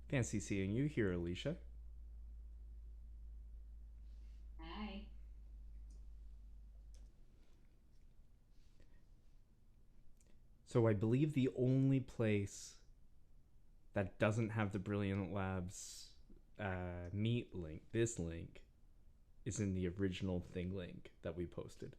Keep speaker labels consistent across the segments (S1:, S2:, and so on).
S1: Fancy seeing you here, Alicia.
S2: Hi.
S1: So I believe the only place that doesn't have the Brilliant Labs meet link, this link, is in the original thing link that we posted.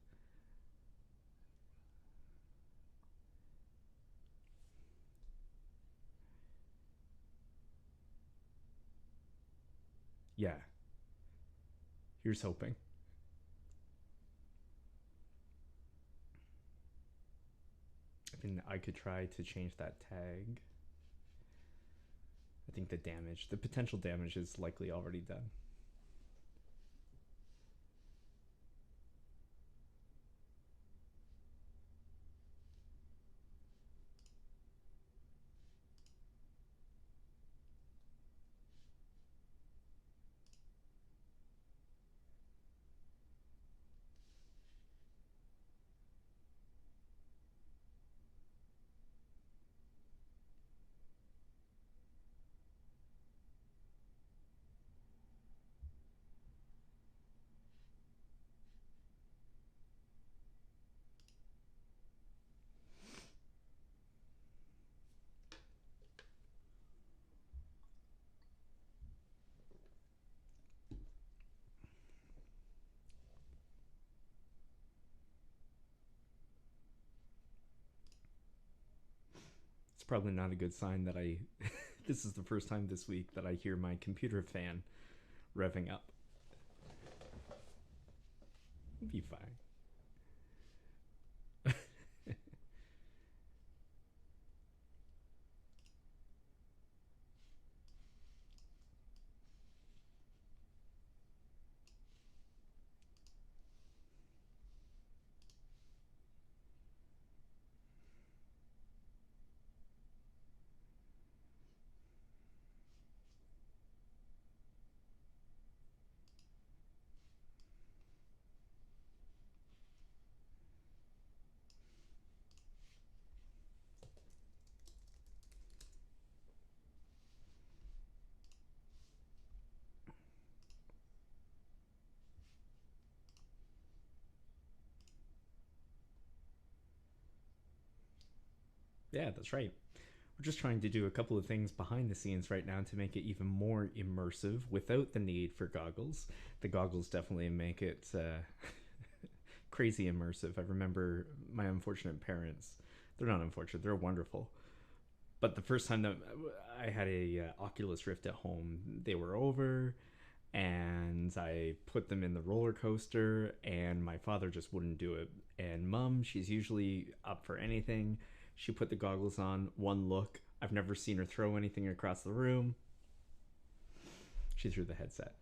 S1: Yeah, here's hoping. I mean, I could try to change that tag. I think the potential damage is likely already done. It's probably not a good sign that I. This is the first time this week that I hear my computer fan revving up. It'll be fine. Yeah, that's right. We're just trying to do a couple of things behind the scenes right now to make it even more immersive without the need for goggles. The goggles definitely make it crazy immersive. I remember my unfortunate parents. They're not unfortunate, they're wonderful. But the first time that I had a Oculus Rift at home, they were over and I put them in the roller coaster, and my father just wouldn't do it. And mom, she's usually up for anything. She put the goggles on, one look. I've never seen her throw anything across the room. She threw the headset.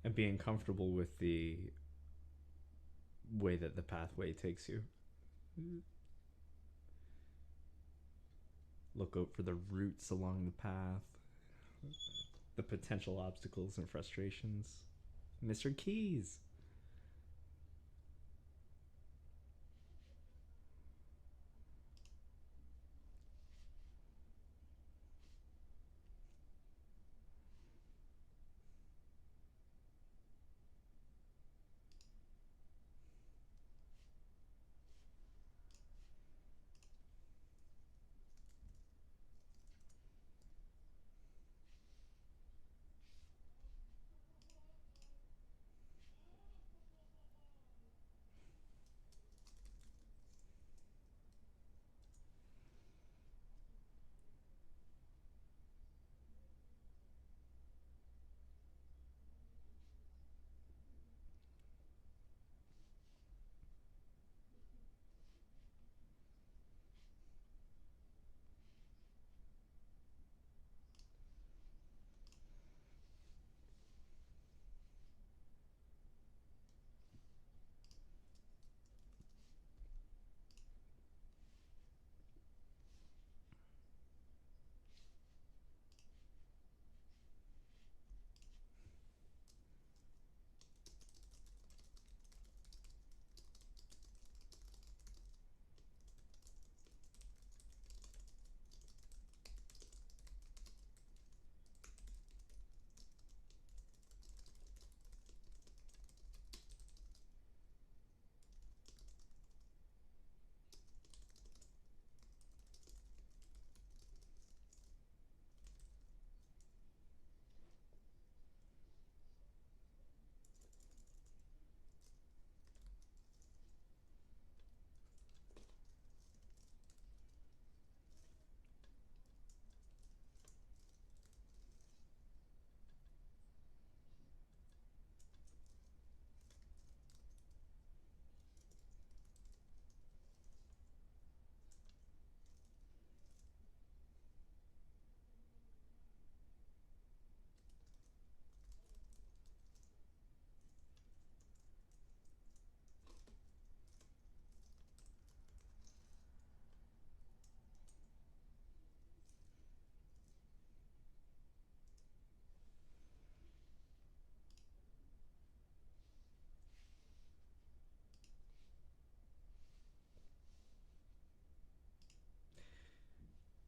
S1: And being comfortable with the way that the pathway takes you. Look out for the roots along the path, the potential obstacles and frustrations. Mr. Keys.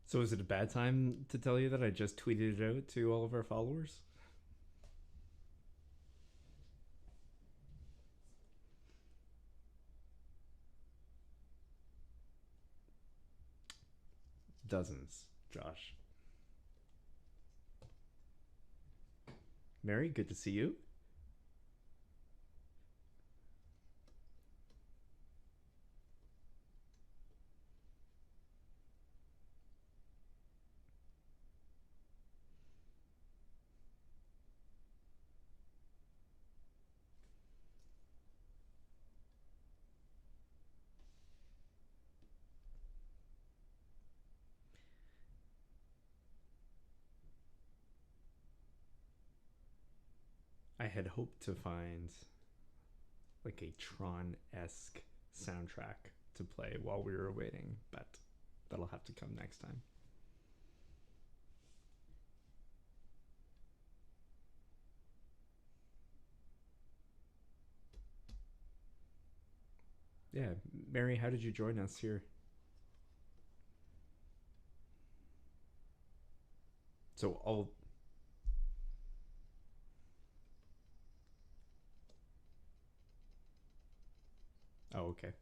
S1: So is it a bad time to tell you that I just tweeted it out to all of our followers? Dozens, Josh. Mary, good to see you. I had hoped to find like a Tron esque soundtrack to play while we were waiting, but that'll have to come next time. Yeah, Mary, how did you join us here? So all. Oh, okay.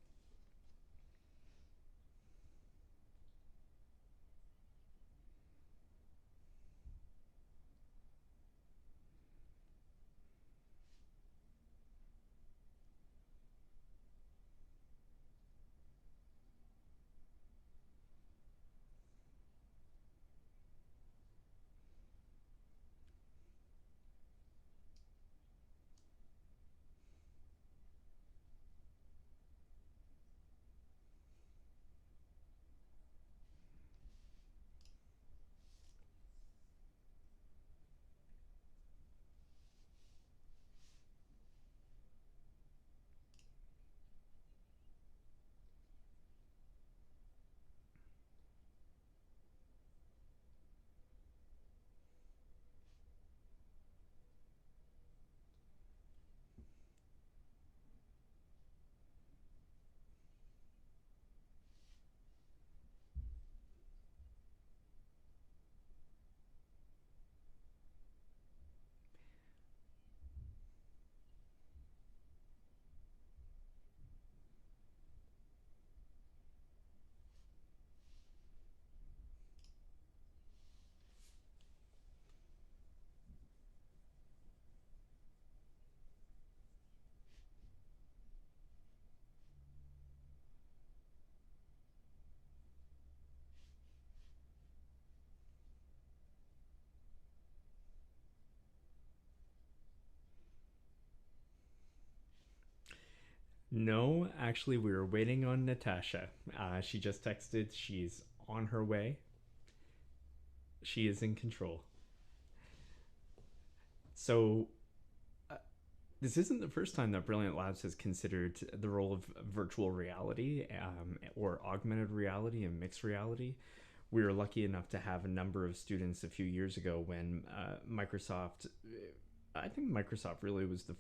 S1: No, actually, we were waiting on Natasha. She just texted. She's on her way. She is in control. So, uh, this isn't the first time that Brilliant Labs has considered the role of virtual reality or augmented reality and mixed reality. We were lucky enough to have a number of students a few years ago when Microsoft. I think Microsoft really was the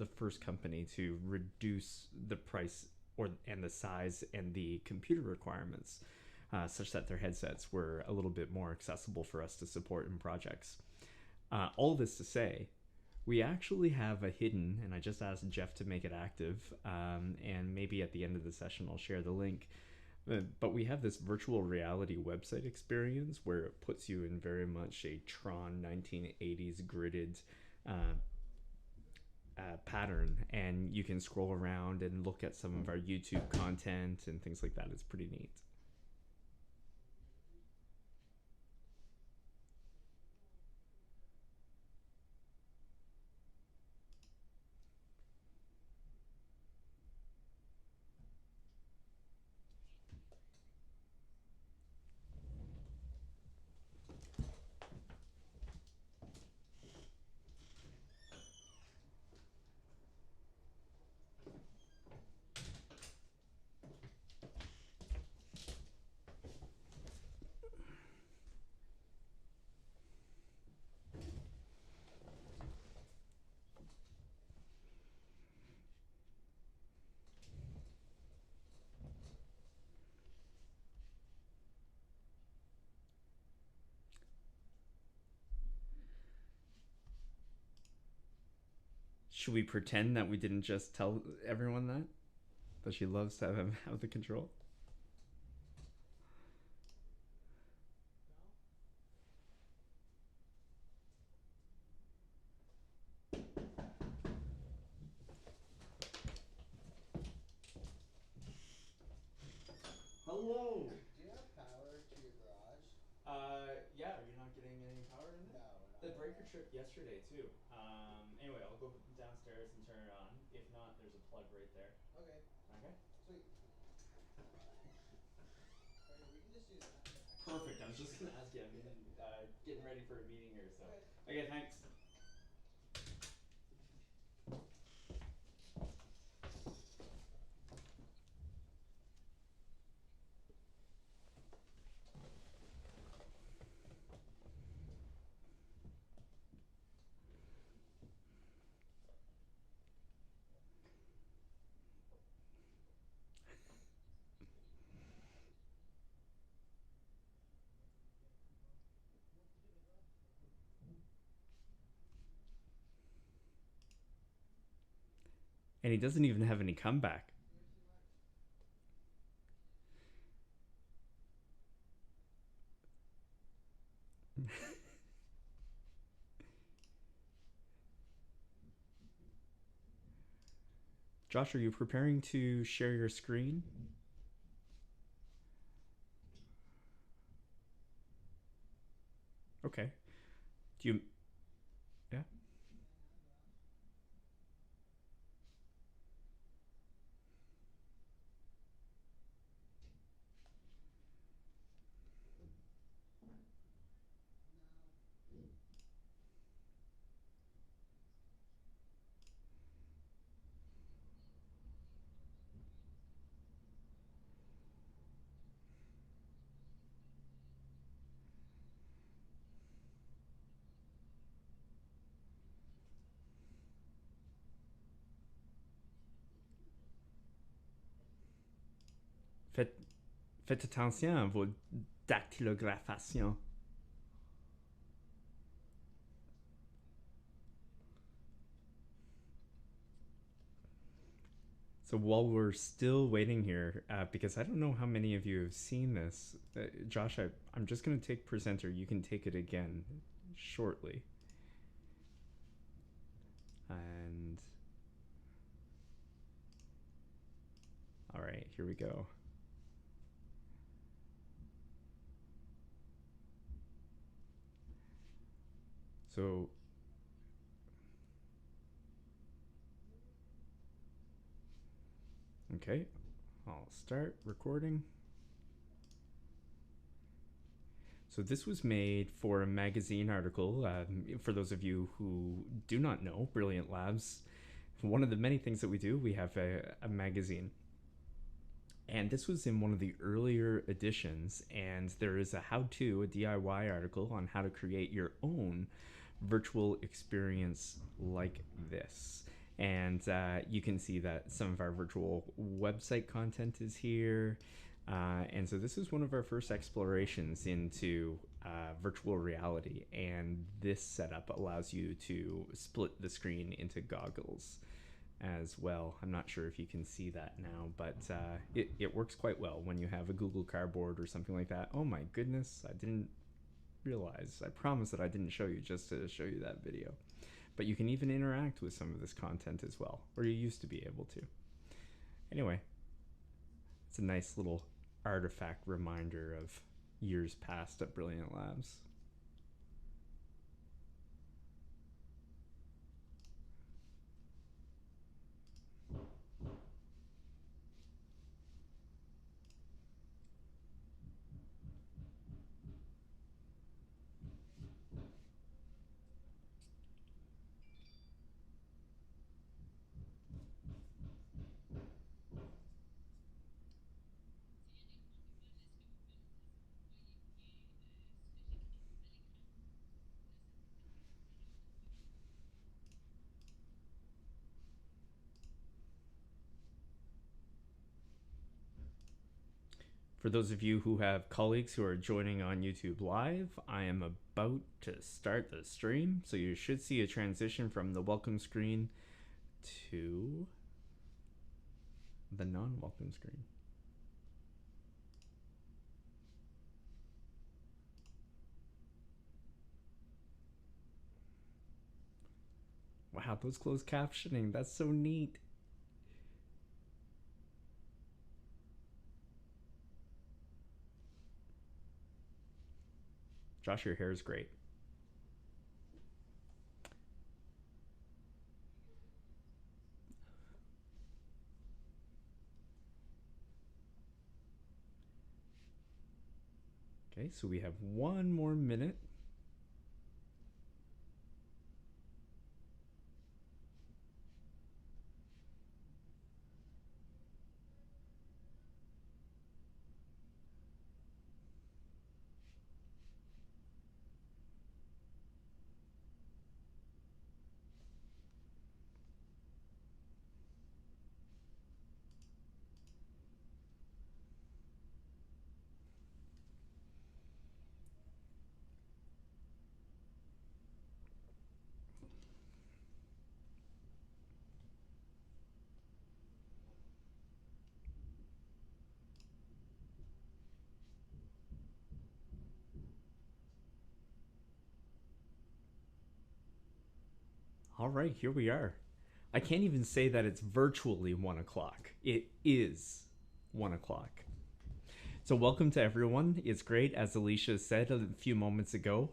S1: first company to reduce the price or and the size and the computer requirements, such that their headsets were a little bit more accessible for us to support in projects. All this to say, we actually have a hidden, and I just asked Jeff to make it active, and maybe at the end of the session I'll share the link. But we have this virtual reality website experience where it puts you in very much a Tron 1980s gridded uh, pattern, and you can scroll around and look at some of our YouTube content and things like that. It's pretty neat. Should we pretend that we didn't just tell everyone that she loves to have the control? Hello.
S3: Do you have power to your garage?
S1: Yeah. Are you not getting any power in there?
S3: No, not
S1: The
S3: at
S1: breaker
S3: all.
S1: tripped yesterday too. Anyway, I'll go downstairs and turn it on. If not, there's a plug right there.
S3: Okay,
S1: Okay.
S3: sweet. Or we can just use that for action.
S1: Perfect. I was just gonna ask you. I'm getting ready for a meeting here, so.
S3: Okay.
S1: Okay. Thanks. And he doesn't even have any comeback. Josh, are you preparing to share your screen? Okay. Do you? Yeah. Faites, faites attention à vos dactylographations. So while we're still waiting here, because I don't know how many of you have seen this, Josh, I'm just going to take presenter. You can take it again shortly. And all right, here we go. So Okay, I'll start recording. So this was made for a magazine article. For those of you who do not know, Brilliant Labs, one of the many things that we do, we have a magazine. And this was in one of the earlier editions, and there is a how-to, a DIY article on how to create your own virtual experience like this. And you can see that some of our virtual website content is here. And so this is one of our first explorations into virtual reality, and this setup allows you to split the screen into goggles as well. I'm not sure if you can see that now, but it works quite well when you have a Google Cardboard or something like that. Oh my goodness, I didn't realize. I promise that I didn't show you just to show you that video. But you can even interact with some of this content as well, or you used to be able to. Anyway, it's a nice little artifact reminder of years past at Brilliant Labs. For those of you who have colleagues who are joining on YouTube Live, I am about to start the stream, so you should see a transition from the welcome screen to the non-welcome screen. Wow, those closed captioning, that's so neat. Josh, your hair is great. Okay, so we have one more minute. All right, here we are. I can't even say that it's virtually 1 o'clock. It is 1 o'clock. So welcome to everyone. It's great, as Alicia said a few moments ago,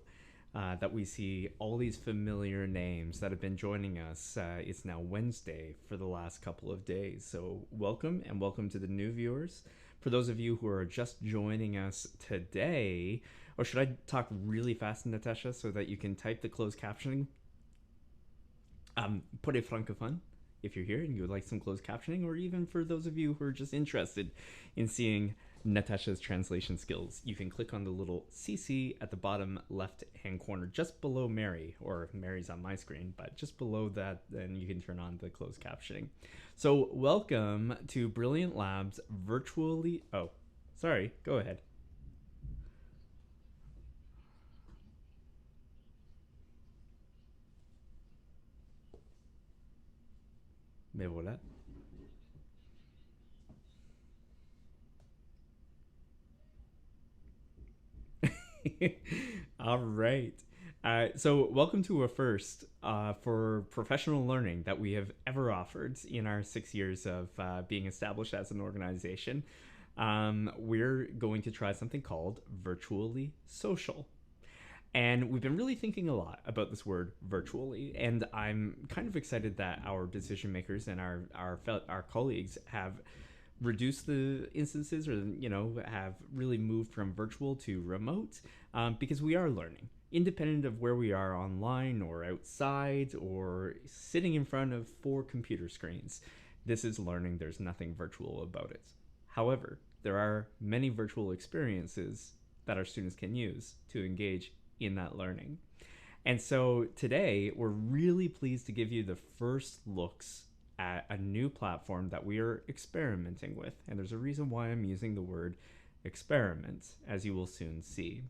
S1: that we see all these familiar names that have been joining us. It's now Wednesday for the last couple of days. So welcome, and welcome to the new viewers. For those of you who are just joining us today, or should I talk really fast, Natasha, so that you can type the closed captioning? Put a francophone if you're here and you would like some closed captioning, or even for those of you who are just interested in seeing Natasha's translation skills, you can click on the little CC at the bottom left hand corner just below Mary, or Mary's on my screen, but just below that, then you can turn on the closed captioning. So welcome to Brilliant Labs virtually. Oh, sorry, go ahead. Mais voilà. All right. So welcome to a first for professional learning that we have ever offered in our 6 years of being established as an organization. We're going to try something called Virtually Social. And we've been really thinking a lot about this word virtually, and I'm kind of excited that our decision makers and our colleagues have reduce the instances, or have really moved from virtual to remote, because we are learning independent of where we are, online or outside or sitting in front of four computer screens. This is learning. There's nothing virtual about it. However, there are many virtual experiences that our students can use to engage in that learning. And so today, we're really pleased to give you the first looks at a new platform that we are experimenting with. And there's a reason why I'm using the word experiment, as you will soon see.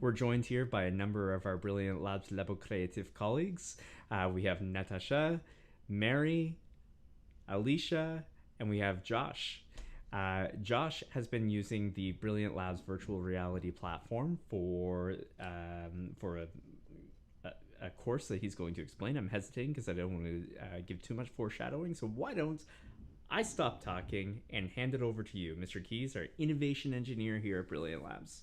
S1: We're joined here by a number of our Brilliant Labs Labo Creative colleagues. We have Natasha, Mary, Alicia, and we have Josh. Josh has been using the Brilliant Labs virtual reality platform for a course that he's going to explain. I'm hesitating because I don't want to give too much foreshadowing. So why don't I stop talking and hand it over to you, Mr. Keys, our innovation engineer here at Brilliant Labs.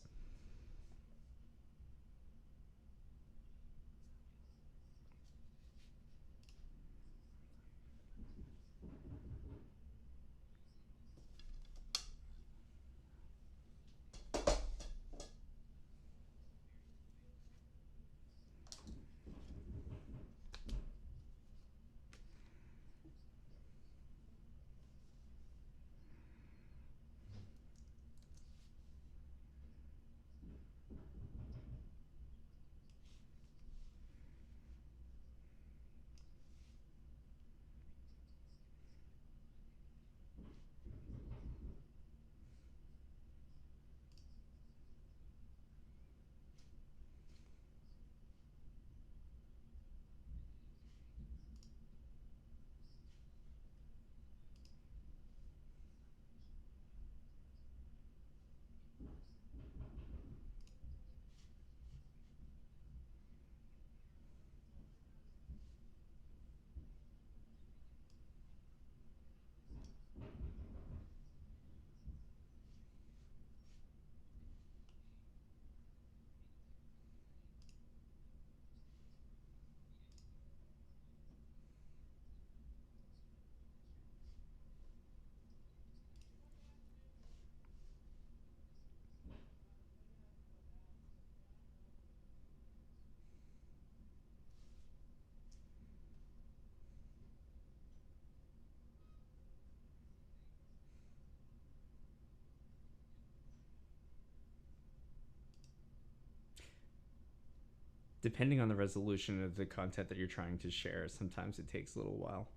S1: Depending on the resolution of the content that you're trying to share, sometimes it takes a little while.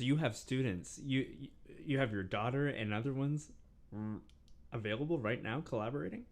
S1: So you have students. You have your daughter and other ones available right now collaborating?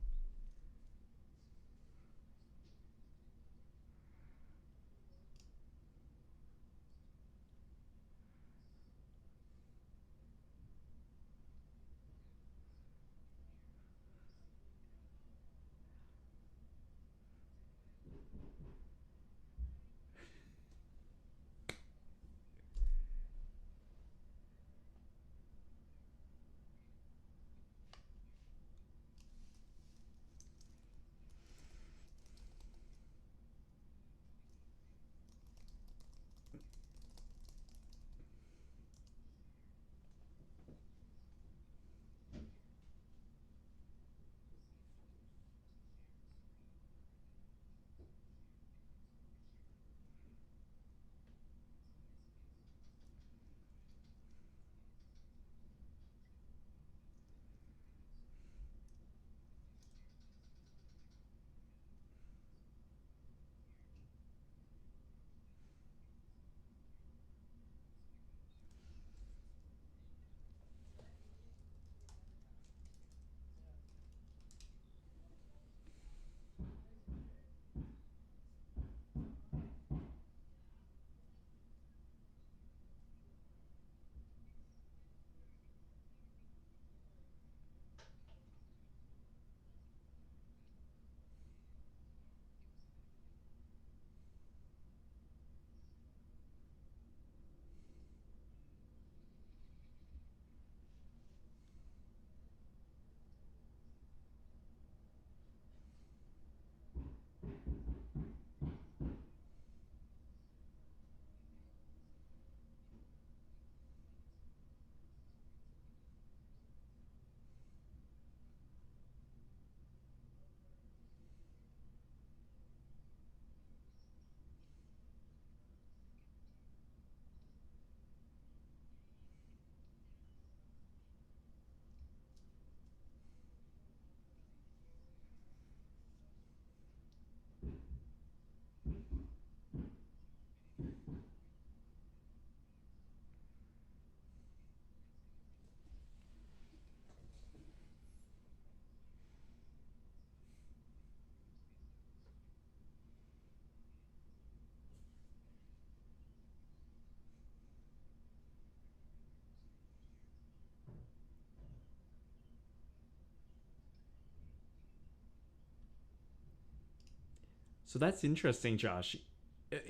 S1: So that's interesting, Josh.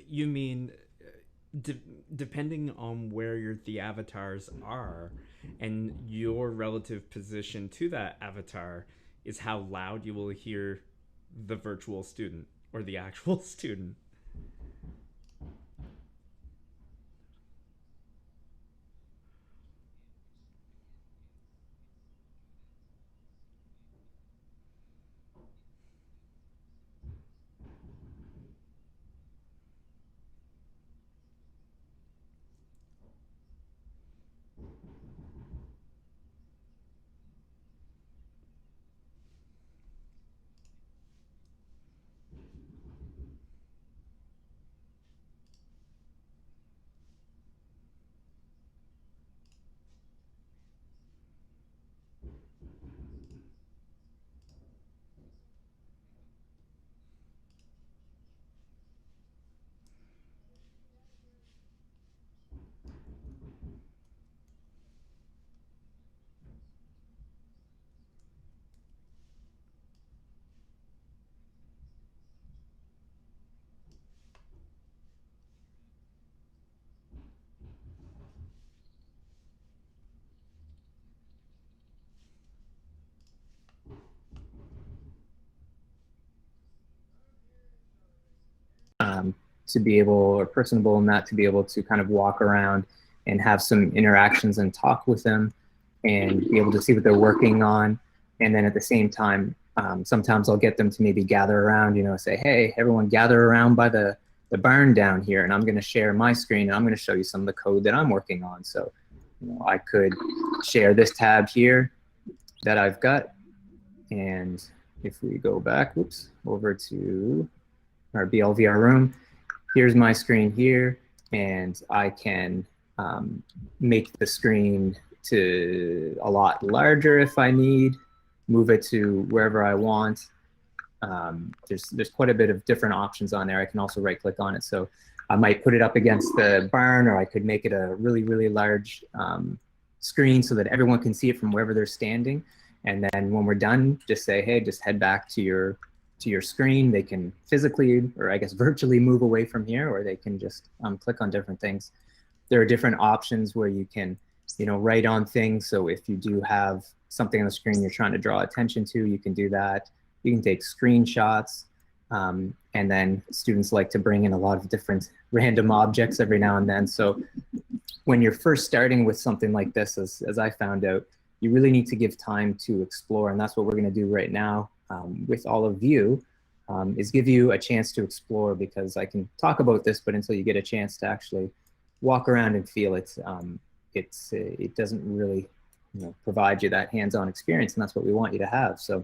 S1: You mean de- depending on where the avatars are and your relative position to that avatar is how loud you will hear the virtual student or the actual student.
S4: To be able, or personable in that, to be able to kind of walk around and have some interactions and talk with them and be able to see what they're working on. And then at the same time, sometimes I'll get them to maybe gather around, you know, say, hey, everyone gather around by the barn down here, and I'm going to share my screen and I'm going to show you some of the code that I'm working on. So, you know, I could share this tab here that I've got. And if we go back, whoops, over to our BLVR room, here's my screen here, and I can make the screen to a lot larger if I need, move it to wherever I want. There's quite a bit of different options on there. I can also right click on it. So I might put it up against the barn, or I could make it a really, really large screen so that everyone can see it from wherever they're standing. And then when we're done, just say, hey, just head back to your screen. They can physically, or I guess virtually, move away from here, or they can just click on different things. There are different options where you can, write on things. So if you do have something on the screen you're trying to draw attention to, you can do that. You can take screenshots. And then students like to bring in a lot of different random objects every now and then. So when you're first starting with something like this, as I found out, you really need to give time to explore. And that's what we're going to do right now with all of you, is give you a chance to explore, because I can talk about this, but until you get a chance to actually walk around and feel it, it doesn't really provide you that hands-on experience, and that's what we want you to have. So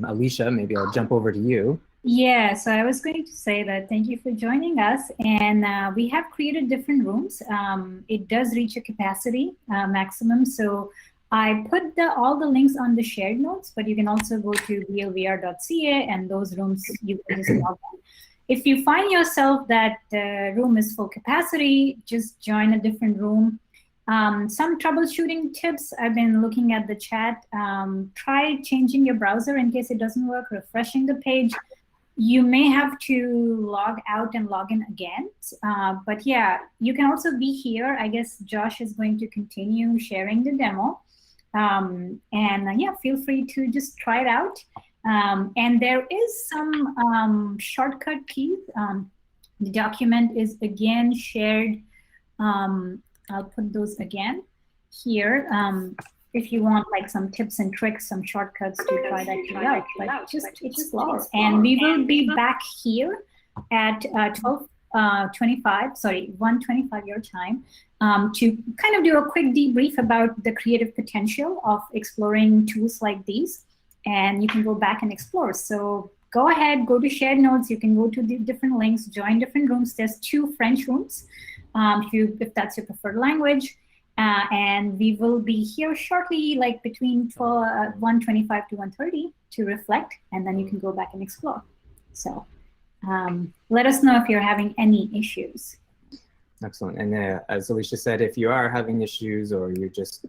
S4: Alicia, maybe I'll jump over to you.
S2: Yeah, so I was going to say that thank you for joining us, and we have created different rooms. It does reach a capacity maximum, so I put all the links on the shared notes, but you can also go to blvr.ca, and those rooms you can just log in. If you find yourself that the room is full capacity, just join a different room. Some troubleshooting tips, I've been looking at the chat. Try changing your browser in case it doesn't work, refreshing the page. You may have to log out and log in again. But yeah, you can also be here. I guess Josh is going to continue sharing the demo. Yeah, feel free to just try it out. And there is some shortcut keys. The document is again shared. I'll put those again here. If you want like some tips and tricks, some shortcuts to try that out, but just explore. And we will be back here at 1:25 your time, to kind of do a quick debrief about the creative potential of exploring tools like these. And you can go back and explore. So go ahead, go to shared notes. You can go to the different links, join different rooms. There's 2 French rooms, if that's your preferred language. And we will be here shortly, like between 1:25 to 1:30 to reflect, and then you can go back and explore. So let us know if you're having any issues.
S4: Excellent. And as Alicia said, if you are having issues or you're just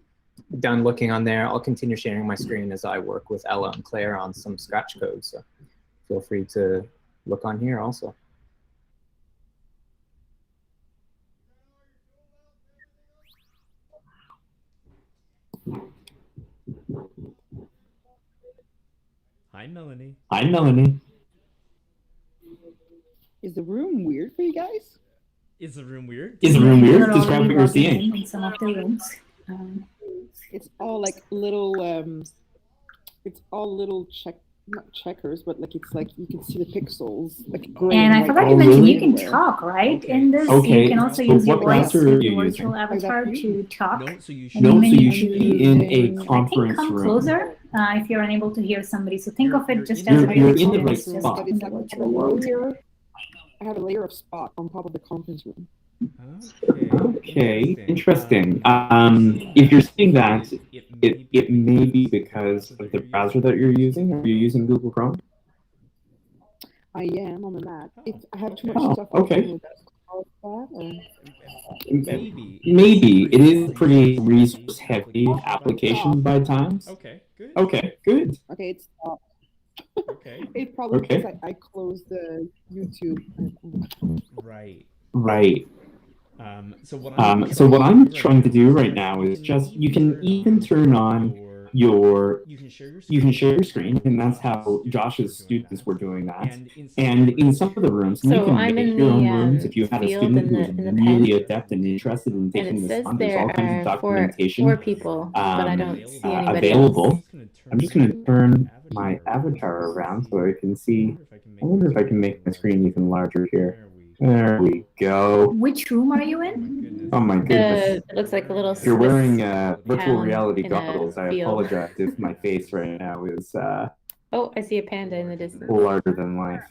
S4: done looking on there, I'll continue sharing my screen as I work with Ella and Claire on some Scratch code. So feel free to look on here also.
S1: Hi, Melanie.
S5: Hi, Melanie.
S6: Is the room weird for you guys?
S1: Is the room weird?
S5: Is the room weird?
S2: You're
S5: Describe what
S2: already
S5: you're
S2: logging
S5: seeing.
S2: in some of the rooms.
S6: It's all like little, it's all little not checkers, but like it's like you can see the pixels. Like gray
S2: And I
S6: white
S2: forgot to
S5: Oh,
S2: mention,
S5: really?
S2: you can
S6: everywhere.
S2: talk, right?
S1: Okay.
S2: In this,
S5: Okay,
S2: you can also
S5: so
S2: use your
S5: what
S2: voice
S5: browser
S2: with
S5: are you
S2: your
S5: using?
S2: virtual avatar to talk.
S1: No, so you
S2: And
S1: should.
S5: No, so
S2: even
S5: you
S2: if
S5: should
S2: you-
S5: be in a
S2: I think
S5: conference
S2: come
S5: room.
S2: closer if you're unable to hear somebody. So think of
S1: You're
S2: it just
S1: in
S2: as
S1: the-
S2: a
S5: you're
S2: real
S5: in the
S2: phone,
S5: right
S2: it's just
S5: spot.
S6: But
S2: in
S6: it's
S2: the
S6: like
S2: virtual world.
S6: I have a layer of spot on top of the conference room.
S5: Okay, interesting. If you're seeing that, it may be because of the browser that you're using. Are you using Google Chrome?
S6: I am on the Mac. If I have too much
S5: Oh,
S6: stuff
S5: okay.
S6: open, would that cause that? Or?
S5: Maybe. It is a pretty resource-heavy application by times.
S1: Okay, good.
S5: Okay, good.
S6: Okay, it's stopped.
S1: Okay,
S6: It's probably
S5: Okay.
S6: because I closed the YouTube.
S1: right.
S5: Right.
S1: So what
S5: I'm trying to do right now is just, you can even turn on you can share your screen, and that's how Josh's students were doing that. And in some of the rooms, you
S7: So
S5: can
S7: I'm
S5: make
S7: in
S5: your own
S7: the,
S5: rooms. If you had a
S7: field
S5: student who
S7: in
S5: was
S7: the
S5: really
S7: pen.
S5: adept and interested in
S7: And
S5: taking
S7: it
S5: this
S7: says
S5: on, there's all
S7: there
S5: kinds of
S7: are four
S5: documentation
S7: people, but I don't see anybody
S5: available.
S7: else.
S5: I'm just going to turn my avatar around so I can see. I wonder if I can make my screen even larger here. There we go.
S2: Which room are you in?
S5: Oh my goodness.
S7: It looks like a little
S5: If you're wearing virtual
S7: town
S5: reality
S7: in a
S5: goggles, I
S7: field.
S5: apologize if my face right now is
S7: Oh, I see a panda in the distance.
S5: larger than life.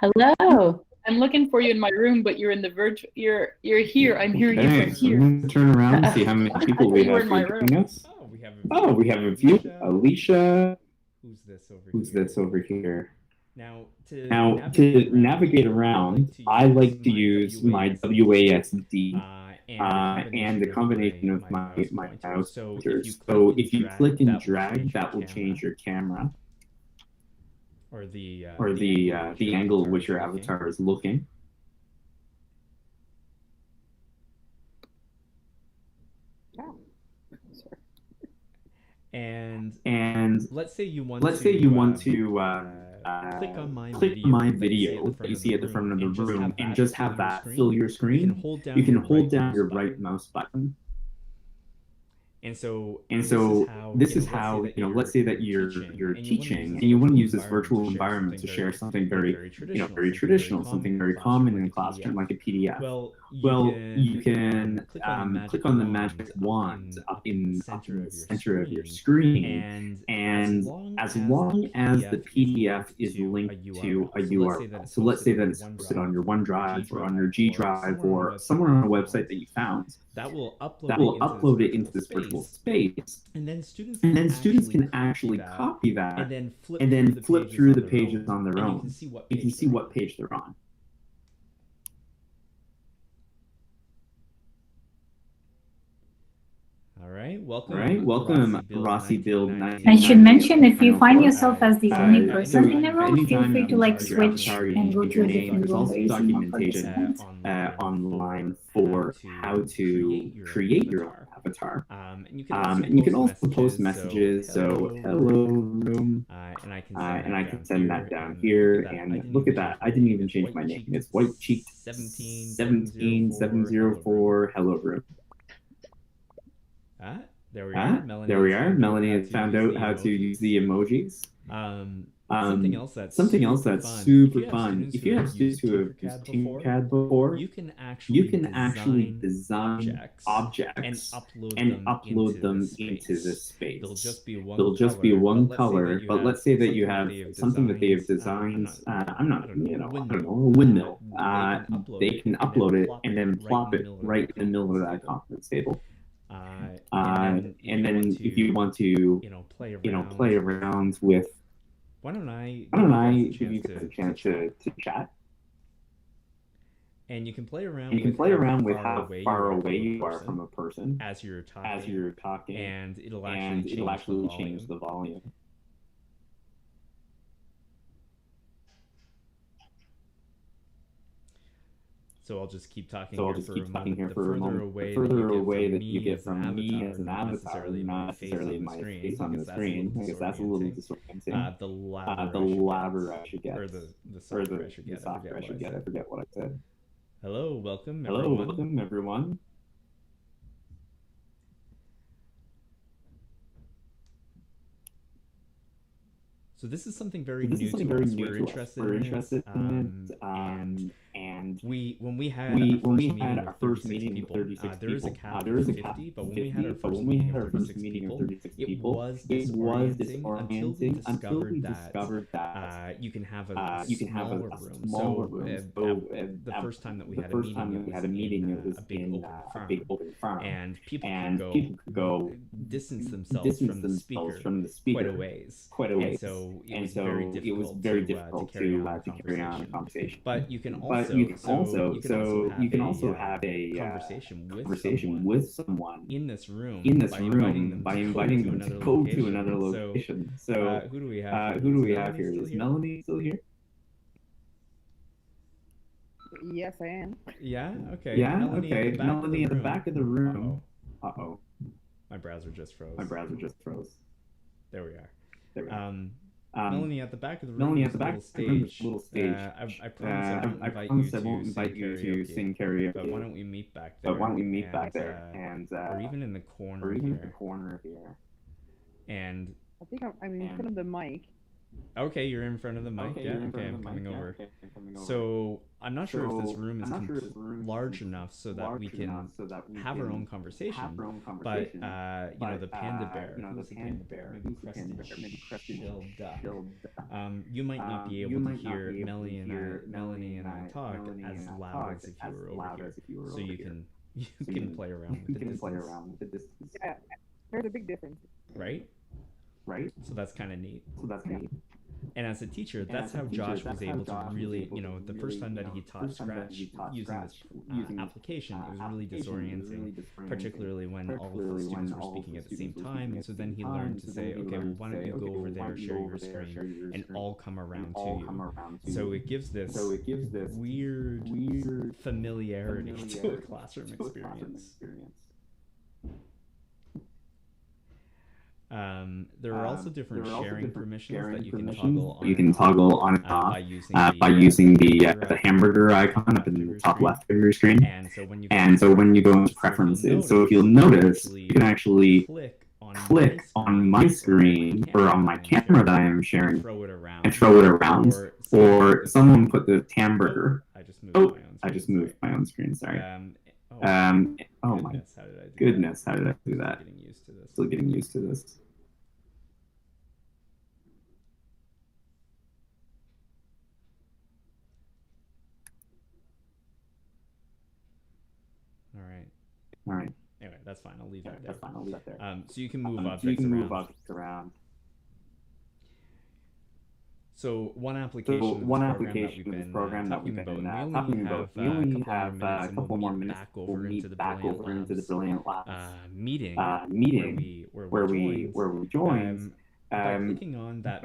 S7: Hello.
S8: I'm looking for you in my room, but you're in the virtual. You're here. I'm hearing you from
S5: Thanks. I'm
S8: here.
S5: gonna turn around and see how many people we
S8: You were
S5: have
S8: in my
S5: here
S8: room.
S5: joining us.
S1: Oh,
S5: We have a few. Alicia.
S1: Who's this over
S5: Who's
S1: here?
S5: this over here?
S1: Now,
S5: to navigate around, I like to use my WASD and the combination of my mouse pointers. So if you click and drag, that will change your camera
S1: or the
S5: angle at which your avatar is looking.
S1: And let's say you want to click on my video
S5: that you see at the front of the room and just have that fill your screen. You can hold down your right mouse button. And so this is how let's say that you're teaching and you want to use this virtual environment to share something very traditional, something very common in a classroom like a PDF. Well, you can click on the magic wand up in the center of your screen, and as long as the PDF is linked to a URL, so let's say that it's posted on your OneDrive or on your G Drive or somewhere on a website that you found, that will upload it into this virtual space, and then students can actually copy that and then flip through the pages on their own. You can see what page they're on.
S1: All right, welcome, Rossi Build 19.
S2: I should mention, if you find yourself as the only person in a room, feel free to like switch and go to a different room where you see more participants.
S5: Online for how to create your own avatar. And you can also post messages. So hello room, and I can send that down here. And look at that, I didn't even change my name. It's White Cheeked 17704 hello room.
S1: There
S5: we are. Melanie has found out how to use the emojis. Something else that's super fun. If you have students who have used Tinkercad before, you can actually design objects and upload them into this space. They'll just be one color, but let's say that you have something that they have designed. I don't know, a windmill. They can upload it and then plop it right in the middle of that conference table. And then if you want to, play around with. Why don't I give you guys a chance to chat?
S1: And you can play around.
S5: With how far away you are from a person
S1: as you're talking, and it'll actually change the volume. So I'll just keep talking here for a moment. The further away that you get from me as an avatar, not necessarily my face on the screen, because that's a little disorienting. The louder I should get, or the softer I should get. I forget what I said. Hello, welcome everyone. So this is something very new to us. We're interested in it. And when we had our first meeting with 36 people, there is a cap of 50, but when we had our first meeting of 36 people, it was disorienting until we discovered that you can have a smaller room. So the first time that we had a meeting, it was in a big open farm, and people could go distance themselves from the speaker quite a ways. And so it was very difficult to carry on a conversation. But you can also have a conversation with someone in this room by inviting them to go to another location. So who do we have here? Is Melanie still here?
S6: Yes, I am.
S1: Yeah. Okay.
S5: Yeah. Melanie at the back of the room.
S1: Uh-oh. My browser just froze. There we are. Melanie at the back of the room. Little stage. I promise I won't invite you to sing karaoke. But why don't we meet back there? Or even in the corner here.
S6: And I think I'm in front of the mic.
S1: Okay, you're in front of the mic. Yeah, okay, I'm coming over. So I'm not sure if this room is large enough so that we can have our own conversation. But you know, the panda bear, who's the panda bear? Maybe Crested Duck. You might not be able to hear Melanie and I talk as loud as if you were over here. So you can play around with the distance.
S6: Yeah, there's a big difference.
S1: Right? So that's kind of neat. And as a teacher, that's how Josh was able to really, you know, the first time that he taught Scratch using this application, it was really disorienting, particularly when all of the students were speaking at the same time. And so then he learned to say, okay, well, why don't you go over there, share your screen, and all come around to you. So it gives this weird familiarity to a classroom experience. There are also different sharing permissions that you can toggle on and off
S5: by using the hamburger icon up in the top left of your screen. And so when you go into preferences, so if you'll notice, you can actually click on my screen or on my camera that I am sharing and throw it around. Or someone put the hamburger. I just moved my own screen. Sorry. Oh my goodness, how did I do that? Still getting used to this. All right.
S1: Anyway, that's fine. I'll leave that there. So you can
S5: So
S1: move objects around. So one application of this program that we've been talking about, we only have a couple more minutes before we meet back over into the Brilliant Labs meeting where we join. By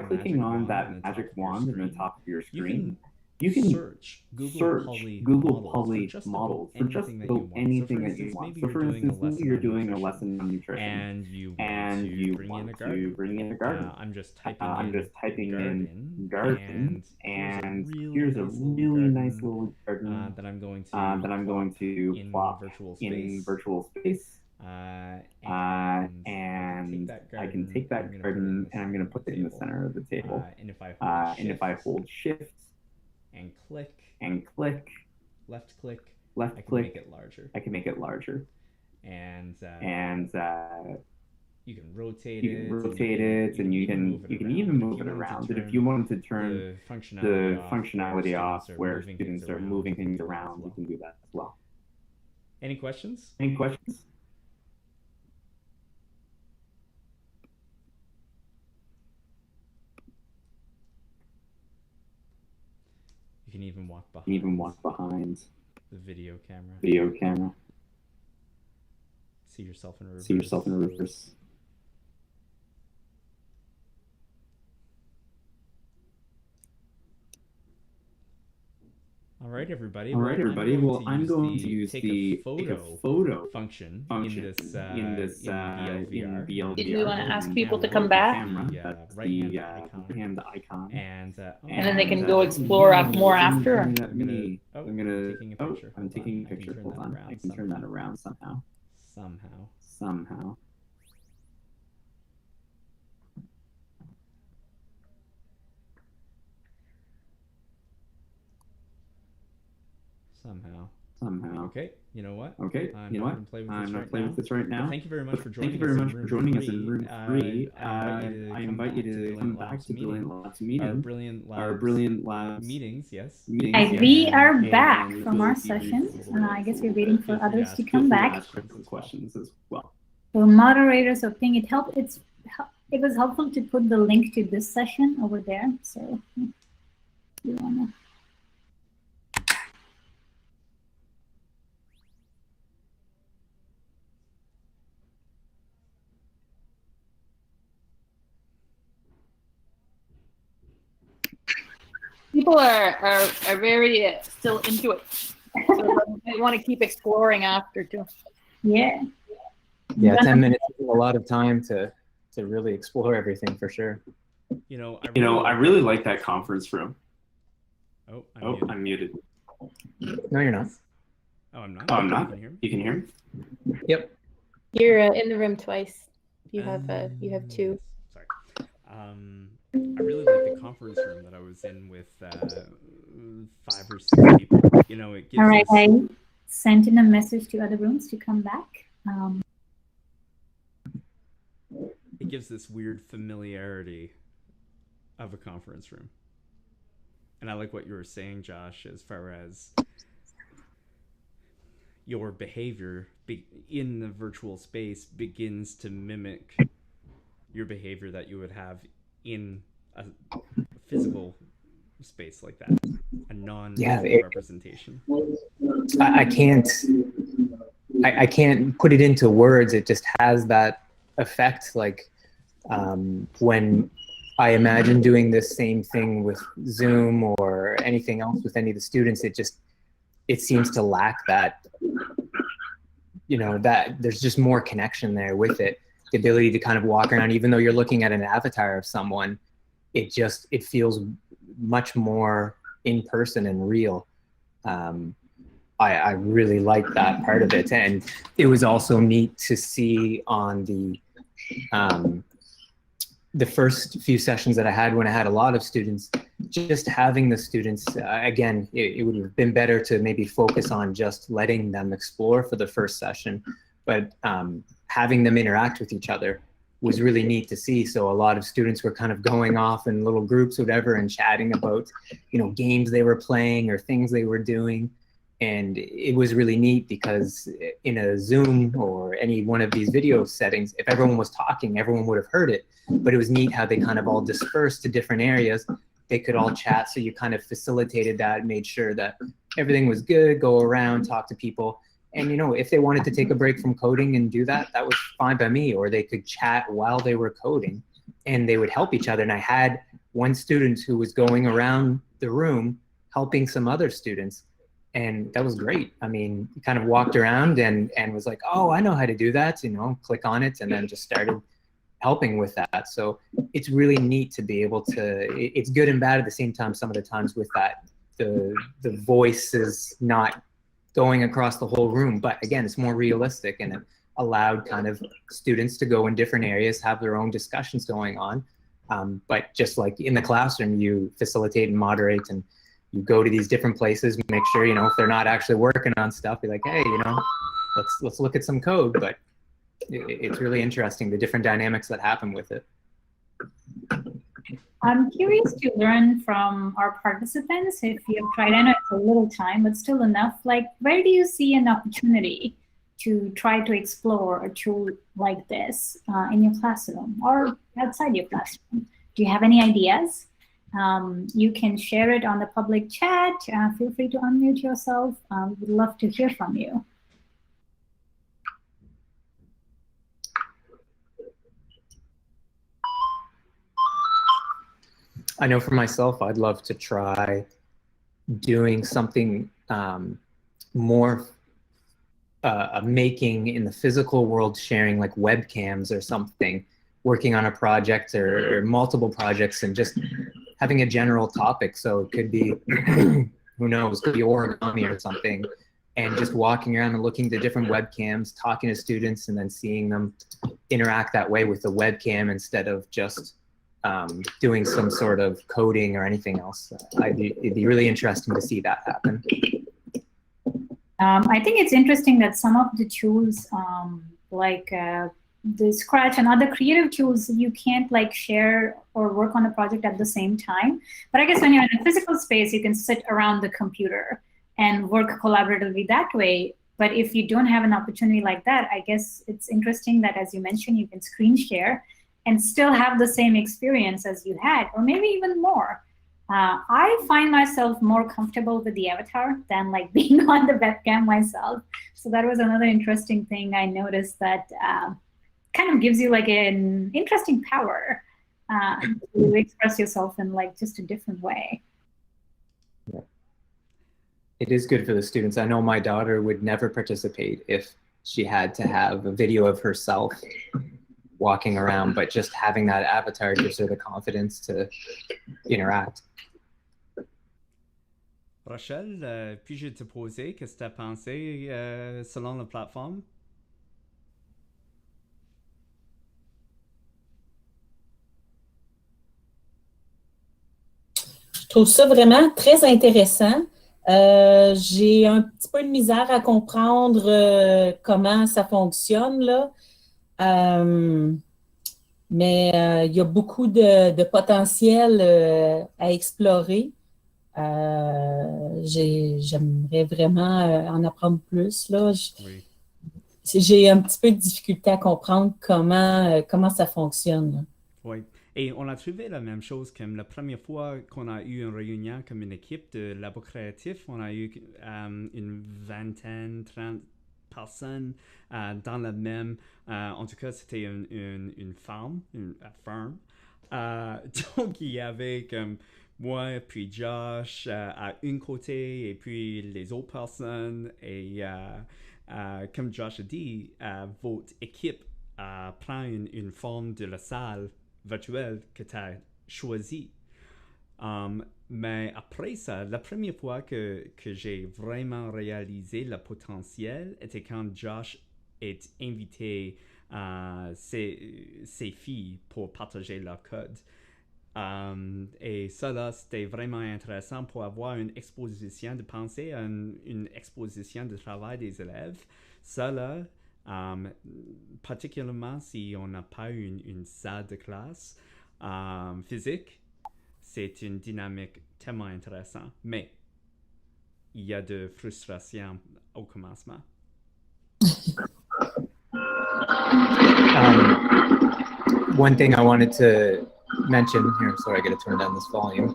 S1: clicking on that magic wand in the top of your screen, you can search Google Poly models for just about anything that you want. So for instance, maybe you're doing a lesson on nutrition and you want to bring in a garden. I'm just typing in garden, and here's a really nice little garden that I'm going to plot in virtual space. And I can take that garden and I'm going to put it in the center of the table. And if I hold shift and click, left click, I can make it larger. And you can rotate it, and you can even move it around. But if you wanted to turn the functionality off where students are moving things around, you can do that as well. Any questions? You can even walk behind the video camera. See yourself in reverse. All right, everybody. Well, I'm going to use the take a photo function in this VLVR.
S8: Did we want to ask people to come back?
S1: Right-hand icon. And
S8: then they can go explore more after?
S1: I'm taking a picture. Hold on. I can turn that around somehow. Somehow. Okay. You know what? I'm not going to play with this right now. Thank you very much for joining us in room 3. I invite you to come back to Brilliant Labs meeting. Our Brilliant Labs meetings. Yes.
S2: We are back from our session. I guess we're waiting for others to come back.
S1: Questions as well.
S2: So moderators are paying it help. It was helpful to put the link to this session over there. So you wanna.
S8: People are very still into it. So they want to keep exploring after too.
S2: Yeah.
S4: Yeah, 10 minutes is a lot of time to really explore everything for sure.
S5: I really like that conference room.
S1: Oh,
S5: I'm muted.
S4: No, you're not.
S1: Oh, I'm not.
S5: You can hear me?
S4: Yep.
S7: You're in the room twice. You have 2.
S1: Sorry. I really like the conference room that I was in with 5 or 6 people. You know, it gives
S2: All right,
S1: us,
S2: I sent in a message to other rooms to come back.
S1: it gives this weird familiarity of a conference room. And I like what you were saying, Josh, as far as your behavior in the virtual space begins to mimic your behavior that you would have in a physical space like that, a non-visual representation.
S4: I can't put it into words. It just has that effect. Like when I imagine doing this same thing with Zoom or anything else with any of the students, it seems to lack that, you know, that there's just more connection there with it. The ability to kind of walk around, even though you're looking at an avatar of someone, it feels much more in person and real. I really like that part of it. And it was also neat to see on the first few sessions that I had when I had a lot of students, just having the students, again, it would have been better to maybe focus on just letting them explore for the first session, but having them interact with each other was really neat to see. So a lot of students were kind of going off in little groups, whatever, and chatting about, you know, games they were playing or things they were doing. And it was really neat because in a Zoom or any one of these video settings, if everyone was talking, everyone would have heard it. But it was neat how they kind of all dispersed to different areas. They could all chat, so you kind of facilitated that, made sure that everything was good, go around, talk to people. And, you know, if they wanted to take a break from coding and do that, that was fine by me. Or they could chat while they were coding and they would help each other. And I had one student who was going around the room helping some other students. And that was great. I mean, he kind of walked around and was like, oh, I know how to do that, you know, click on it, and then just started helping with that. So it's really neat to be able to, it's good and bad at the same time some of the times with that. The voice is not going across the whole room, but again, it's more realistic, and it allowed kind of students to go in different areas, have their own discussions going on. But just like in the classroom, you facilitate and moderate, and you go to these different places, make sure, you know, if they're not actually working on stuff, be like, hey, you know, let's look at some code. But it's really interesting, the different dynamics that happen with it.
S2: I'm curious to learn from our participants, if you have tried, I know it's a little time, but still enough, like, where do you see an opportunity to try to explore a tool like this in your classroom or outside your classroom? Do you have any ideas? You can share it on the public chat. Feel free to unmute yourself. We'd love to hear from you.
S4: I know for myself, I'd love to try doing something more making in the physical world, sharing like webcams or something, working on a project or multiple projects, and just having a general topic. So it could be, who knows, could be origami or something, and just walking around and looking at different webcams, talking to students, and then seeing them interact that way with the webcam instead of just doing some sort of coding or anything else. It'd be really interesting to see that happen.
S2: I think it's interesting that some of the tools, like the Scratch and other creative tools, you can't like share or work on a project at the same time. But I guess when you're in a physical space, you can sit around the computer and work collaboratively that way. But if you don't have an opportunity like that, I guess it's interesting that, as you mentioned, you can screen share and still have the same experience as you had, or maybe even more. I find myself more comfortable with the avatar than like being on the webcam myself. So that was another interesting thing I noticed, that kind of gives you like an interesting power to express yourself in like just a different way.
S4: Yeah. It is good for the students. I know my daughter would never participate if she had to have a video of herself walking around, but just having that avatar gives her the confidence to interact.
S1: Rochelle, puis-je te poser qu'est-ce que tu as pensé selon la plateforme?
S9: trouve ça vraiment très intéressant. J'ai un petit peu de misère à comprendre comment ça fonctionne, là. Mais il y a beaucoup de potentiel à explorer. J'aimerais vraiment en apprendre plus, là.
S1: Oui.
S9: J'ai un petit peu de difficulté à comprendre comment ça fonctionne, là.
S1: Oui. Et on a trouvé la même chose comme la première fois qu'on a eu une réunion comme une équipe de labo créatif. On a eu une vingtaine, 30 personnes dans la même... en tout cas, c'était une femme, une firme. Donc, il y avait comme moi, puis Josh à un côté, et puis les autres personnes. Et comme Josh a dit, votre équipe prend une forme de la salle virtuelle que tu as choisie. Mais après ça, la première fois que j'ai vraiment réalisé le potentiel était quand Josh est invité ses filles pour partager leur code. Et ça là, c'était vraiment intéressant pour avoir une exposition de pensée, une exposition de travail des élèves. Ça là, particulièrement si on n'a pas une salle de classe physique, c'est une dynamique tellement intéressante. Mais il y a de frustration au commencement.
S4: One thing I wanted to mention here, sorry, I got to turn down this volume,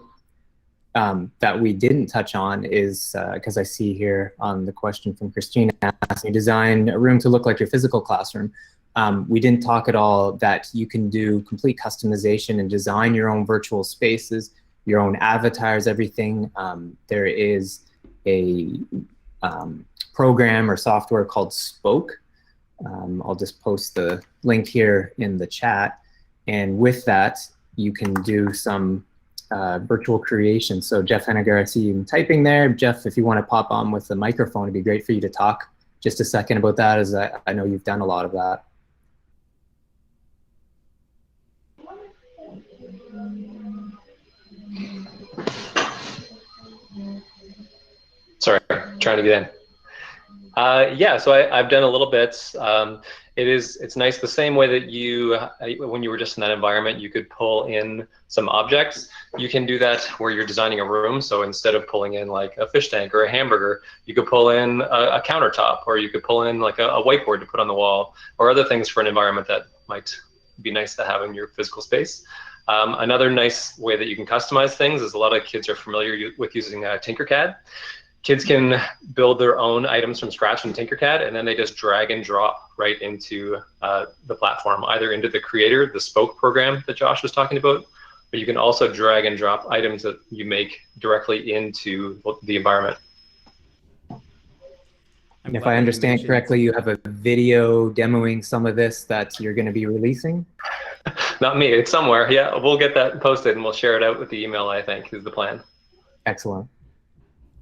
S4: that we didn't touch on is, because I see here on the question from Christina, asking, design a room to look like your physical classroom. We didn't talk at all that you can do complete customization and design your own virtual spaces, your own avatars, everything. There is a program or software called Spoke. I'll just post the link here in the chat. And with that, you can do some virtual creation. So Jeff Henniger, I see you typing there. Jeff, if you want to pop on with the microphone, it'd be great for you to talk just a second about that, as I know you've done a lot of that.
S10: Sorry, trying to get in. Yeah, so I've done a little bit. It's nice the same way that when you were just in that environment, you could pull in some objects. You can do that where you're designing a room. So instead of pulling in like a fish tank or a hamburger, you could pull in a countertop, or you could pull in like a whiteboard to put on the wall, or other things for an environment that might be nice to have in your physical space. Another nice way that you can customize things is a lot of kids are familiar with using Tinkercad. Kids can build their own items from scratch in Tinkercad, and then they just drag and drop right into the platform, either into the Creator, the Spoke program that Josh was talking about, but you can also drag and drop items that you make directly into the environment.
S4: And if I understand correctly, you have a video demoing some of this that you're going to be releasing?
S10: Not me, it's somewhere. Yeah, we'll get that posted and we'll share it out with the email, I think, is the plan.
S4: Excellent.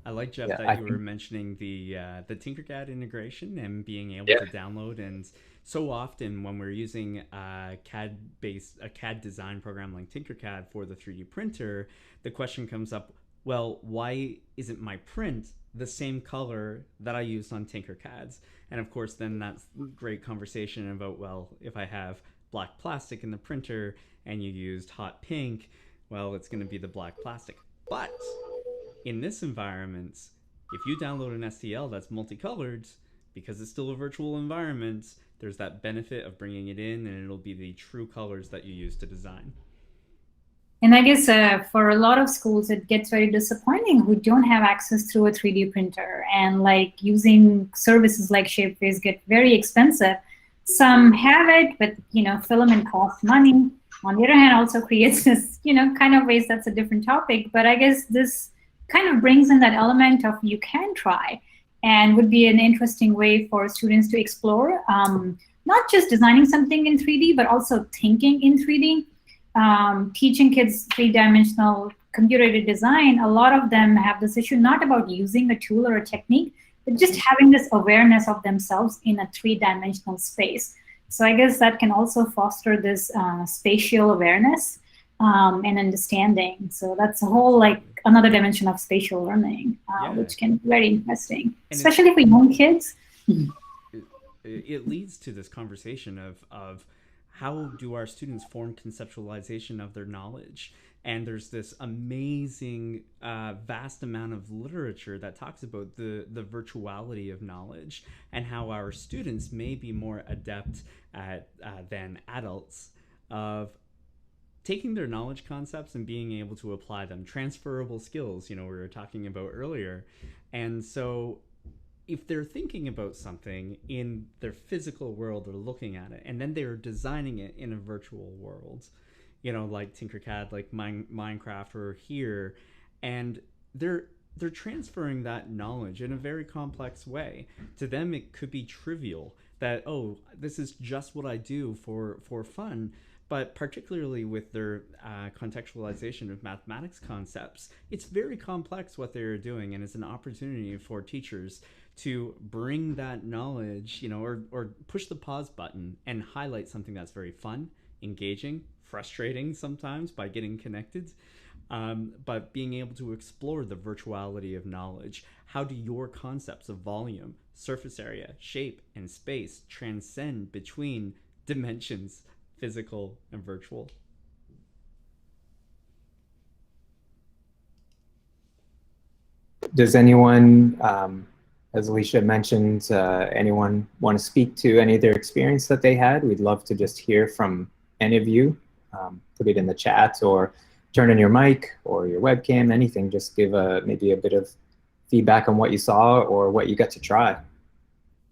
S1: I like, Jeff, that you were mentioning the Tinkercad integration and being able to download. And so often when we're using a CAD design program like Tinkercad for the 3D printer, the question comes up, well, why isn't my print the same color that I used on Tinkercad's? And of course, then that's great conversation about, well, if I have black plastic in the printer and you used hot pink, well, it's going to be the black plastic. But in this environment, if you download an STL that's multicolored, because it's still a virtual environment, there's that benefit of bringing it in, and it'll be the true colors that you use to design.
S2: And I guess for a lot of schools, it gets very disappointing who don't have access through a 3D printer, and like using services like Shapeface get very expensive. Some have it, but filament costs money. On the other hand, also creates this, kind of waste. That's a different topic. But I guess this kind of brings in that element of you can try, and would be an interesting way for students to explore, not just designing something in 3D, but also thinking in 3D. Teaching kids three-dimensional computer-aided design, a lot of them have this issue, not about using a tool or a technique, but just having this awareness of themselves in a three-dimensional space. So I guess that can also foster this spatial awareness. and understanding. So that's a whole like another dimension of spatial learning, which can be very interesting, and especially for young kids.
S1: It leads to this conversation of how do our students form conceptualization of their knowledge? And there's this amazing, vast amount of literature that talks about the virtuality of knowledge and how our students may be more adept at than adults of taking their knowledge concepts and being able to apply them. Transferable skills, we were talking about earlier. And so if they're thinking about something in their physical world or looking at it, and then they're designing it in a virtual world, like Tinkercad, like Minecraft or here, and they're transferring that knowledge in a very complex way. To them, it could be trivial that, oh, this is just what I do for fun. But particularly with their contextualization of mathematics concepts, it's very complex what they're doing, and it's an opportunity for teachers to bring that knowledge, or push the pause button and highlight something that's very fun, engaging, frustrating sometimes by getting connected, but being able to explore the virtuality of knowledge. How do your concepts of volume, surface area, shape, and space transcend between dimensions, physical and virtual?
S4: Does anyone, as Alicia mentioned, anyone want to speak to any of their experience that they had? We'd love to just hear from any of you. Put it in the chat or turn on your mic or your webcam, anything. Just give maybe a bit of feedback on what you saw or what you got to try.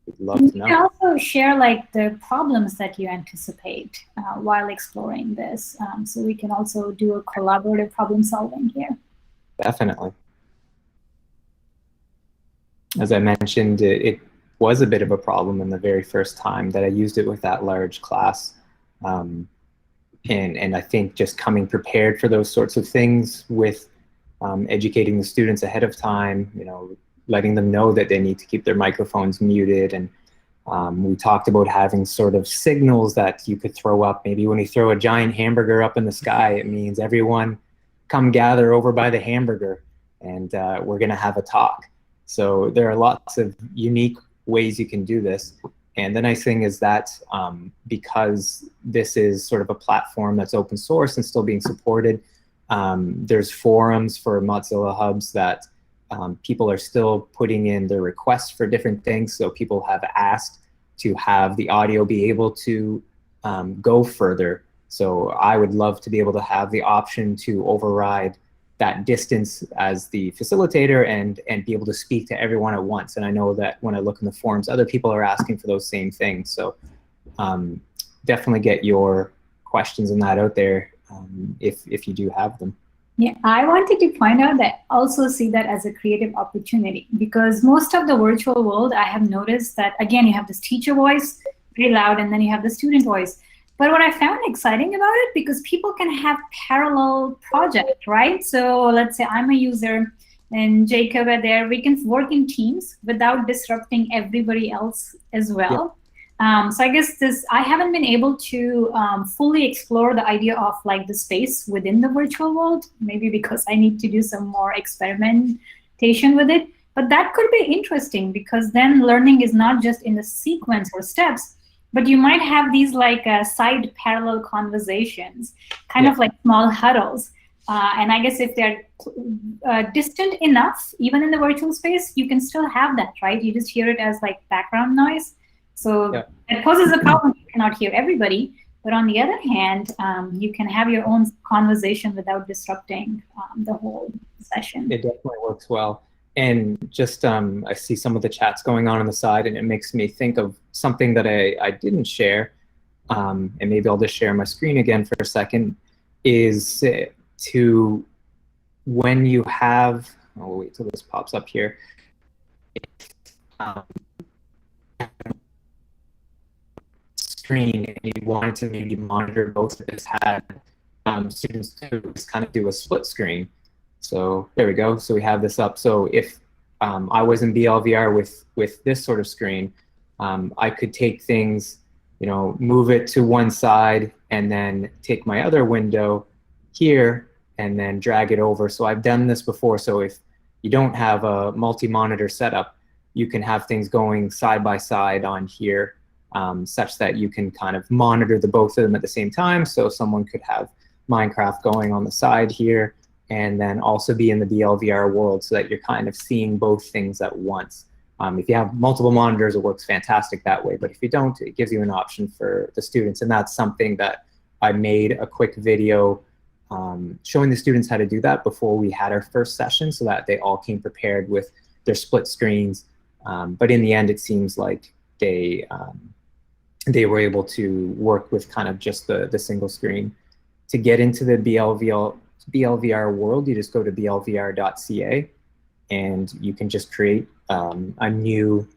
S4: We'd love to know.
S2: You can also share like the problems that you anticipate while exploring this. So we can also do a collaborative problem solving here.
S4: Definitely. As I mentioned, it was a bit of a problem in the very first time that I used it with that large class. And I think just coming prepared for those sorts of things with educating the students ahead of time, letting them know that they need to keep their microphones muted. And we talked about having sort of signals that you could throw up. Maybe when you throw a giant hamburger up in the sky, it means everyone come gather over by the hamburger and we're gonna have a talk. So there are lots of unique ways you can do this. And the nice thing is that because this is sort of a platform that's open source and still being supported, there's forums for Mozilla Hubs that people are still putting in their requests for different things. So people have asked to have the audio be able to go further. So I would love to be able to have the option to override that distance as the facilitator and be able to speak to everyone at once. And I know that when I look in the forums, other people are asking for those same things. So definitely get your questions on that out there if you do have them.
S2: Yeah, I wanted to point out that also see that as a creative opportunity, because most of the virtual world, I have noticed that, again, you have this teacher voice, very loud, and then you have the student voice. But what I found exciting about it, because people can have parallel projects, right? So let's say I'm a user and Jacob are there. We can work in teams without disrupting everybody else as well. Yeah. So I guess I haven't been able to fully explore the idea of like the space within the virtual world, maybe because I need to do some more experimentation with it. But that could be interesting because then learning is not just in the sequence or steps, but you might have these like side parallel conversations, kind of like small huddles. And I guess if they're distant enough, even in the virtual space, you can still have that, right? You just hear it as like background noise. So it poses a problem. You cannot hear everybody. But on the other hand, you can have your own conversation without disrupting the whole session.
S4: It definitely works well. And just I see some of the chats going on the side, and it makes me think of something that I didn't share, and maybe I'll just share my screen again for a second, is to when you have, I'll wait till this pops up here, screen, and you wanted to maybe monitor both of us, had students kind of do a split screen. So there we go. So we have this up. So if I was in BLVR with this sort of screen, I could take things, move it to one side and then take my other window here and then drag it over. So I've done this before. So if you don't have a multi-monitor setup, you can have things going side by side on here, such that you can kind of monitor the both of them at the same time. So someone could have Minecraft going on the side here and then also be in the BLVR world, so that you're kind of seeing both things at once. If you have multiple monitors, it works fantastic that way. But if you don't, it gives you an option for the students. And that's something that I made a quick video showing the students how to do that before we had our first session, so that they all came prepared with their split screens. But in the end, it seems like they were able to work with kind of just the single screen. To get into the BLVR world, you just go to blvr.ca, and you can just create a new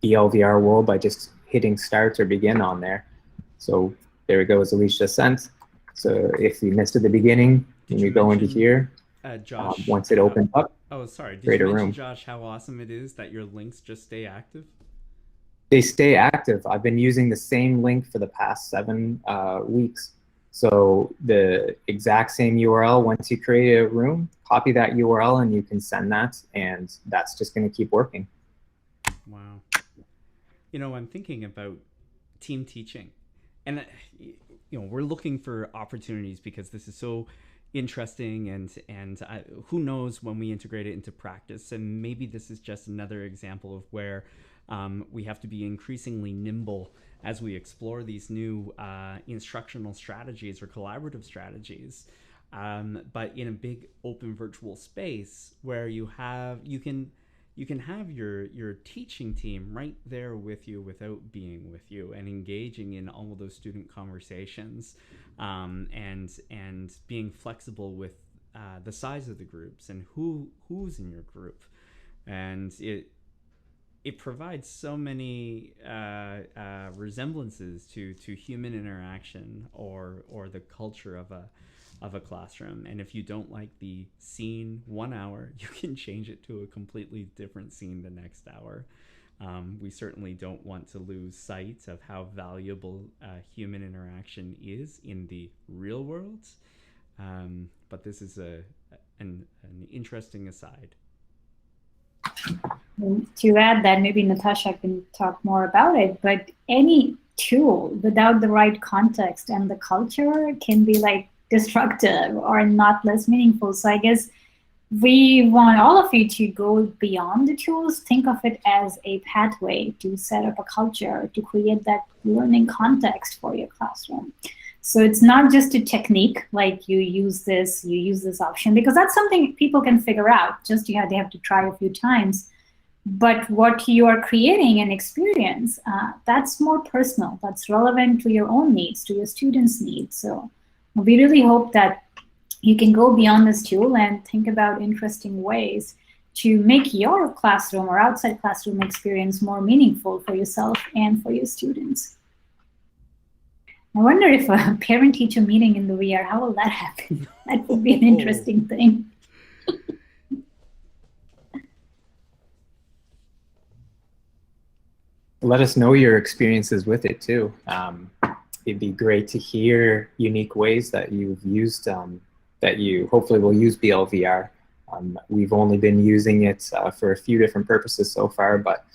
S4: BLVR world by just hitting start or begin on there. So there we go, as Alicia sent. So if you missed at the beginning, when you go into here,
S1: Josh,
S4: once it opens up,
S1: oh, sorry. Did
S4: create
S1: you
S4: a
S1: mention,
S4: room.
S1: Josh, how awesome it is that your links just stay active?
S4: They stay active. I've been using the same link for the past 7 weeks. So the exact same URL, once you create a room, copy that URL and you can send that, and that's just going to keep working.
S1: Wow. You know, I'm thinking about team teaching, and you know, we're looking for opportunities because this is so interesting, and who knows when we integrate it into practice. And maybe this is just another example of where we have to be increasingly nimble as we explore these new instructional strategies or collaborative strategies, but in a big open virtual space where you can have your teaching team right there with you without being with you, and engaging in all of those student conversations, and being flexible with the size of the groups and who's in your group. And it provides so many resemblances to human interaction or the culture of a classroom. And if you don't like the scene 1 hour, you can change it to a completely different scene the next hour. We certainly don't want to lose sight of how valuable human interaction is in the real world. But this is an interesting aside.
S2: To add that, maybe Natasha can talk more about it, but any tool without the right context and the culture can be like destructive or not less meaningful. So I guess we want all of you to go beyond the tools. Think of it as a pathway to set up a culture, to create that learning context for your classroom. So it's not just a technique, like you use this option, because that's something people can figure out. Just they have to try a few times. But what you are creating an experience, that's more personal. That's relevant to your own needs, to your students' needs. So we really hope that you can go beyond this tool and think about interesting ways to make your classroom or outside classroom experience more meaningful for yourself and for your students. I wonder if a parent-teacher meeting in the VR, how will that happen? That would be an interesting thing.
S4: Let us know your experiences with it too. It'd be great to hear unique ways that you've used, that you hopefully will use BLVR. We've only been using it for a few different purposes so far, but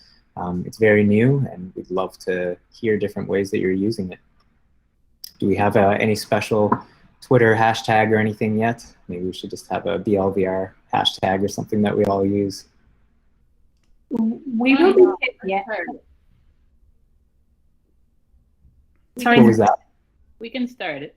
S4: it's very new, and we'd love to hear different ways that you're using it. Do we have any special Twitter hashtag or anything yet? Maybe we should just have a BLVR hashtag or something that we all use.
S2: We will be, yeah.
S4: Sorry. What was that?
S8: We can start it.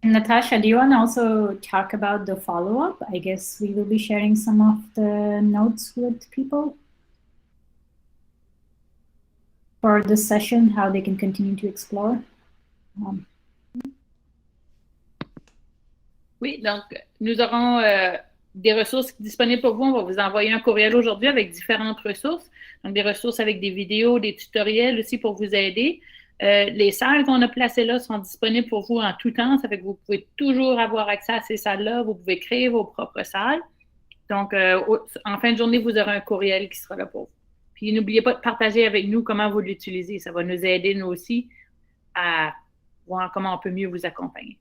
S2: Natasha, do you want to also talk about the follow-up? I guess we will be sharing some of the notes with people for this session, how they can continue to explore.
S8: Oui, donc nous aurons des ressources disponibles pour vous. On va vous envoyer un courriel aujourd'hui avec différentes ressources. Donc des ressources avec des vidéos, des tutoriels aussi pour vous aider. Les salles qu'on a placées là sont disponibles pour vous en tout temps. Ça fait que vous pouvez toujours avoir accès à ces salles-là. Vous pouvez créer vos propres salles. Donc, en fin de journée, vous aurez un courriel qui sera là pour vous. Puis, n'oubliez pas de partager avec nous comment vous l'utilisez. Ça va nous aider, nous aussi, à voir comment on peut mieux vous accompagner.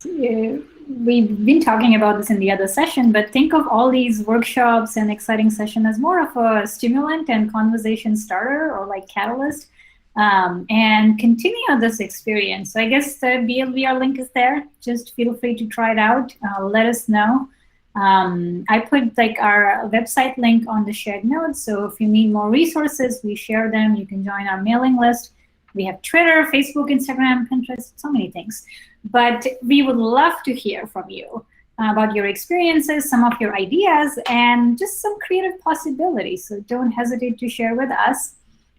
S2: We've been talking about this in the other session, but think of all these workshops and exciting sessions as more of a stimulant and conversation starter or like catalyst, and continue this experience. So I guess the BLVR link is there. Just feel free to try it out. Let us know. I put like our website link on the shared notes. So if you need more resources, we share them. You can join our mailing list. We have Twitter, Facebook, Instagram, Pinterest, so many things. But we would love to hear from you about your experiences, some of your ideas, and just some creative possibilities. So don't hesitate to share with us.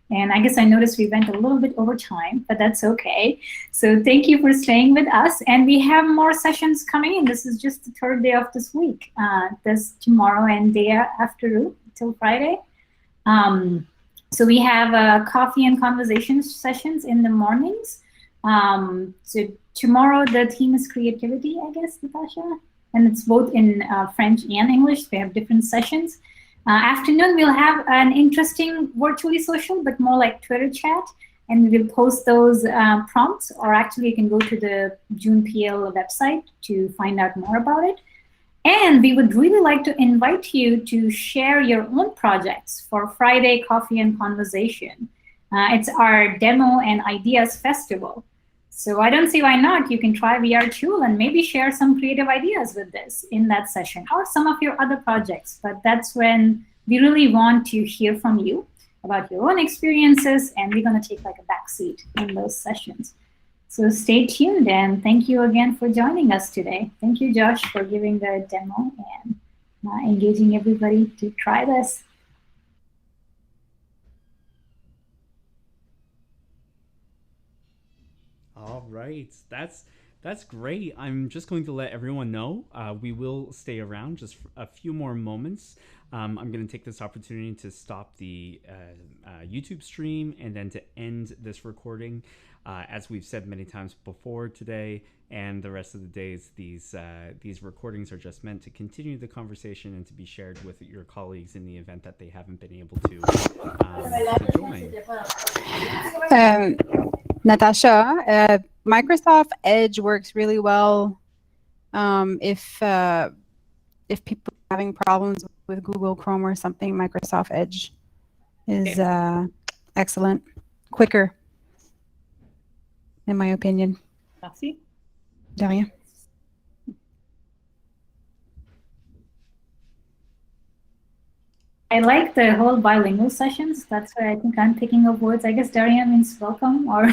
S2: And I guess I noticed we went a little bit over time, but that's okay. So thank you for staying with us. And we have more sessions coming in. This is just the third day of this week. This tomorrow and day after till Friday. So we have coffee and conversation sessions in the mornings. So tomorrow the theme is creativity, I guess, Natasha. And it's both in French and English. We have different sessions. Afternoon, we'll have an interesting virtually social, but more like Twitter chat. And we will post those prompts, or actually you can go to the June PL website to find out more about it. And we would really like to invite you to share your own projects for Friday Coffee and Conversation. It's our Demo and Ideas Festival. So I don't see why not. You can try VR Tool and maybe share some creative ideas with this in that session, or some of your other projects. But that's when we really want to hear from you about your own experiences, and we're going to take like a back seat in those sessions. So stay tuned, and thank you again for joining us today. Thank you, Josh, for giving the demo and engaging everybody to try this.
S1: All right, that's great. I'm just going to let everyone know we will stay around just for a few more moments. I'm going to take this opportunity to stop the YouTube stream and then to end this recording. As we've said many times before today and the rest of the days, these recordings are just meant to continue the conversation and to be shared with your colleagues in the event that they haven't been able to join.
S11: Natasha, Microsoft Edge works really well if people are having problems with Google Chrome or something. Microsoft Edge is excellent, quicker, in my opinion.
S8: Merci.
S11: De rien.
S2: I like the whole bilingual sessions. That's why I think I'm picking up words. I guess Daria means welcome, or